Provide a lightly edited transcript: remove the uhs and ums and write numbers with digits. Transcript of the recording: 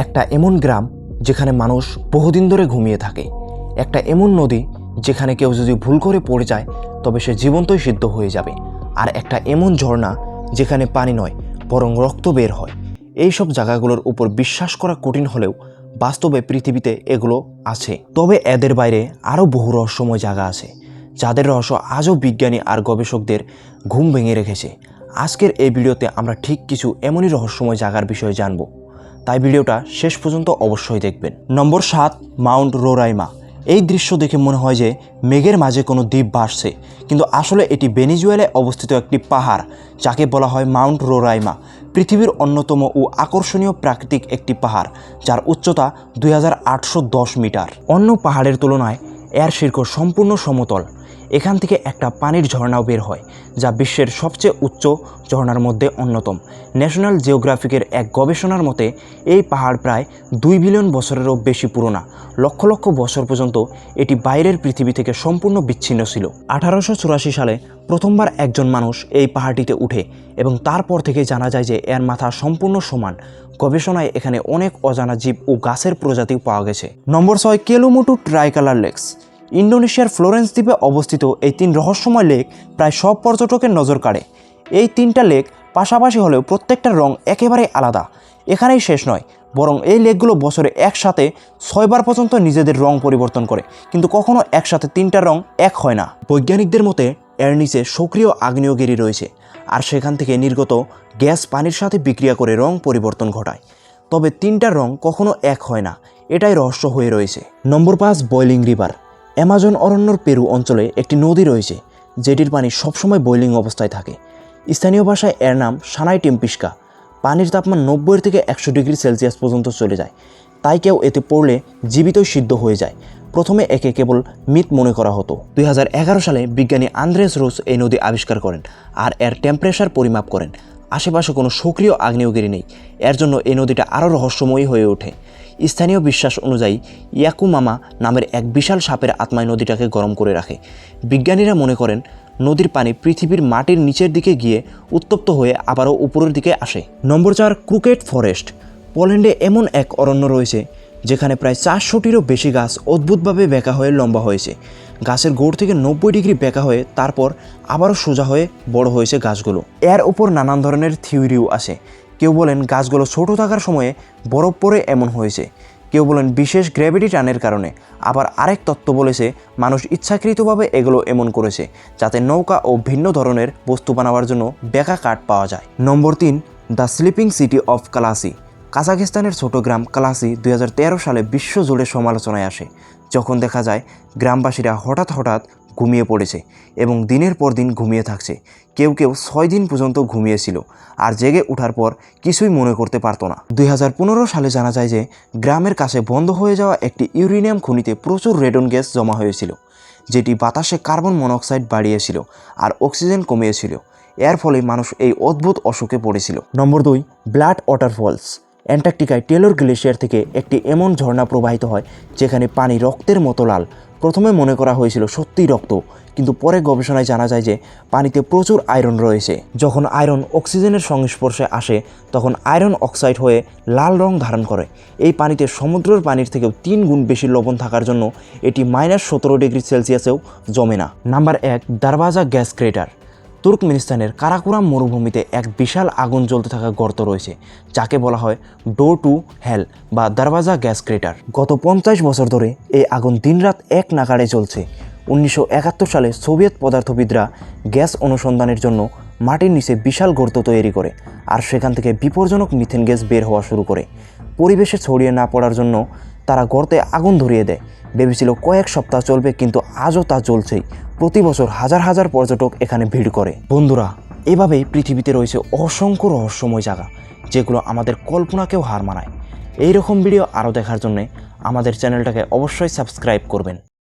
একটা এমন গ্রাম যেখানে মানুষ বহুদিন ধরে ঘুমিয়ে থাকে, একটা এমন নদী যেখানে কেউ যদি ভুল করে পড়ে যায় তবে সে জীবন্তই সিদ্ধ হয়ে যাবে, আর একটা এমন ঝর্ণা যেখানে পানি নয় বরং রক্ত বের হয়। এই সব জায়গাগুলোর উপর বিশ্বাস করা কঠিন হলেও বাস্তবে পৃথিবীতে এগুলো আছে। তবে এদের বাইরে আরও বহু রহস্যময় জায়গা আছে যাদের রহস্য আজও বিজ্ঞানী আর গবেষকদের ঘুম ভেঙে রেখেছে। আজকের এই ভিডিওতে আমরা ঠিক কিছু এমনই রহস্যময় জায়গার বিষয়ে জানব, তাই ভিডিওটা শেষ পর্যন্ত অবশ্যই দেখবেন। নম্বর 7, মাউন্ট রোরাইমা। এই দৃশ্য দেখে মনে হয় যে মেঘের মাঝে কোনো দ্বীপ ভাসছে, কিন্তু আসলে এটি ভেনেজুয়েলায় অবস্থিত একটি পাহাড় যাকে বলা হয় মাউন্ট রোরাইমা। পৃথিবীর অন্যতম ও আকর্ষণীয় প্রাকৃতিক একটি পাহাড় যার উচ্চতা 2810 মিটার। অন্য পাহাড়ের তুলনায় এর শীর্ষ সম্পূর্ণ সমতল। এখান থেকে একটা পানির ঝর্ণাও বের হয় যা বিশ্বের সবচেয়ে উচ্চ ঝর্ণার মধ্যে অন্যতম। ন্যাশনাল জিওগ্রাফিকের এক গবেষণার মতে এই পাহাড় প্রায় 2 বিলিয়ন বছরেরও বেশি পুরনো। লক্ষ লক্ষ বছর পর্যন্ত এটি বাইরের পৃথিবী থেকে সম্পূর্ণ বিচ্ছিন্ন ছিল। 1884 সালে প্রথমবার একজন মানুষ এই পাহাড়টিতে উঠে এবং তারপর থেকে জানা যায় যে এর মাথা সম্পূর্ণ সমান। গবেষণায় এখানে অনেক অজানা জীব ও গাছের প্রজাতি পাওয়া গেছে। নম্বর 6, কেলুমুটু ট্রাইকালার লেকস। ইন্দোনেশিয়ার ফ্লোরেন্স দ্বীপে অবস্থিত এই 3 রহস্যময় লেক প্রায় সব পর্যটকের নজর কাড়ে। এই 3টা লেক পাশাপাশি হলেও প্রত্যেকটার রং একেবারেই আলাদা। এখানেই শেষ নয়, বরং এই লেকগুলো বছরে একসাথে 6 বার পর্যন্ত নিজেদের রং পরিবর্তন করে, কিন্তু কখনো একসাথে 3টা রং এক হয় না। বৈজ্ঞানিকদের মতে এর নিচে সক্রিয় আগ্নেয়গিরি রয়েছে, আর সেখান থেকে নির্গত গ্যাস পানির সাথে বিক্রিয়া করে রং পরিবর্তন ঘটায়। তবে 3টার রং কখনো এক হয় না, এটাই রহস্য হয়ে রয়েছে। নম্বর 5, বয়লিং রিভার। অ্যামাজন অরণ্যর পেরু অঞ্চলে একটি নদী রয়েছে যেটির পানি সবসময় বয়লিং অবস্থায় থাকে। স্থানীয় ভাষায় এর নাম সানাই টেম্পিস্কা। পানির তাপমান 90 থেকে 100 ডিগ্রি সেলসিয়াস পর্যন্ত চলে যায়, তাই কেউ এতে পড়লে জীবিতই সিদ্ধ হয়ে যায়। প্রথমে একে কেবল মিথ মনে করা হতো। 2011 সালে বিজ্ঞানী আন্দ্রেস রোস এই নদী আবিষ্কার করেন আর এর টেম্পারেচার পরিমাপ করেন। আশেপাশে কোনো সক্রিয় আগ্নেয়গিরি নেই, এর জন্য এই নদীটা আরও রহস্যময়ী হয়ে ওঠে। স্থানীয় বিশ্বাস অনুযায়ী ইয়াকুমামা নামের এক বিশাল সাপের আত্মায় নদীটাকে গরম করে রাখে। বিজ্ঞানীরা মনে করেন নদীর পানি পৃথিবীর মাটির নিচের দিকে গিয়ে উত্তপ্ত হয়ে আবারও উপরের দিকে আসে। নম্বর 4, ক্রুকেট ফরেস্ট। পোল্যান্ডে এমন এক অরণ্য রয়েছে যেখানে প্রায় 400টিরও বেশি গাছ অদ্ভুতভাবে বেঁকা হয়ে লম্বা হয়েছে। গাছের গোড় থেকে 90 ডিগ্রি বেঁকা হয়ে তারপর আবারও সোজা হয়ে বড় হয়েছে গাছগুলো। এর উপর নানান ধরনের থিওরিও আছে। কেউ বলেন গাছগুলো ছোট থাকার সময়ে বরফ পড়ে এমন হয়েছে, কেউ বলেন বিশেষ গ্র্যাভিটি টানের কারণে, আবার আরেক তত্ত্ব বলেছে মানুষ ইচ্ছাকৃতভাবে এগুলো এমন করেছে যাতে নৌকা ও ভিন্ন ধরনের বস্তু বানাবার জন্য বেঁকা কাঠ পাওয়া যায়। নম্বর 3, দ্য স্লিপিং সিটি অফ কালাসি। কাজাখস্তানের ছোট গ্রাম কালাসি 2013 সালে বিশ্বজুড়ে সমালোচনায় আসে, যখন দেখা যায় গ্রামবাসীরা হঠাৎ ঘুমিয়ে পড়েছে এবং দিনের পর দিন ঘুমিয়ে থাকছে। কেউ 6 দিন পর্যন্ত ঘুমিয়েছিল আর জেগে ওঠার পর কিছুই মনে করতে পারতো না। 2015 সালে জানা যায় যে গ্রামের কাছে বন্ধ হয়ে যাওয়া একটি ইউরেনিয়াম খনিতে প্রচুর রেডন গ্যাস জমা হয়েছিল, যেটি বাতাসে কার্বন মনোক্সাইড বাড়িয়েছিল আর অক্সিজেন কমিয়েছিল। এর ফলে মানুষ এই অদ্ভুত অসুখে পড়েছিল। নম্বর 2, ব্লাড ওয়াটারফলস। অ্যান্টার্কটিকায় টেলর গ্লেশিয়ার থেকে একটি এমন ঝর্ণা প্রবাহিত হয় যেখানে পানি রক্তের মতো লাল। প্রথমে মনে করা হয়েছিল সত্যিই রক্ত, কিন্তু পরে গবেষণায় জানা যায় যে পানিতে প্রচুর আয়রন রয়েছে। যখন আয়রন অক্সিজেনের সংস্পর্শে আসে তখন আয়রন অক্সাইড হয়ে লাল রং ধারণ করে। এই পানিতে সমুদ্রের পানির থেকেও 3 গুণ বেশি লবণ থাকার জন্য এটি -17 ডিগ্রি সেলসিয়াসেও জমে না। Number 1, Darvaza gas crater. তুর্কমেনিস্তানের কারাকোরাম মরুভূমিতে এক বিশাল আগুন জ্বলতে থাকা গর্ত রয়েছে যাকে বলা হয় ডোর টু হেল বা দারবাজা গ্যাস ক্রেটার। গত 50 বছর ধরে এই আগুন দিনরাত এক নাগাড়ে চলছে। 1971 সালে সোভিয়েত পদার্থবিদরা গ্যাস অনুসন্ধানের জন্য মাটির নিচে বিশাল গর্ত তৈরি করে আর সেখান থেকে বিপজ্জনক মিথেন গ্যাস বের হওয়া শুরু করে। পরিবেশে ছড়িয়ে না পড়ার জন্য তারা গর্তে আগুন ধরিয়ে দেয়। ভেবেছিল কয়েক সপ্তাহ চলবে, কিন্তু আজও তা চলছেই। প্রতি বছর হাজার হাজার পর্যটক এখানে ভিড় করে। বন্ধুরা, এভাবেই পৃথিবীতে রয়েছে অসংখ্য রহস্যময় জায়গা যেগুলো আমাদের কল্পনাকেও হার মানায়। এইরকম ভিডিও আরও দেখার জন্য আমাদের চ্যানেলটাকে অবশ্যই সাবস্ক্রাইব করবেন।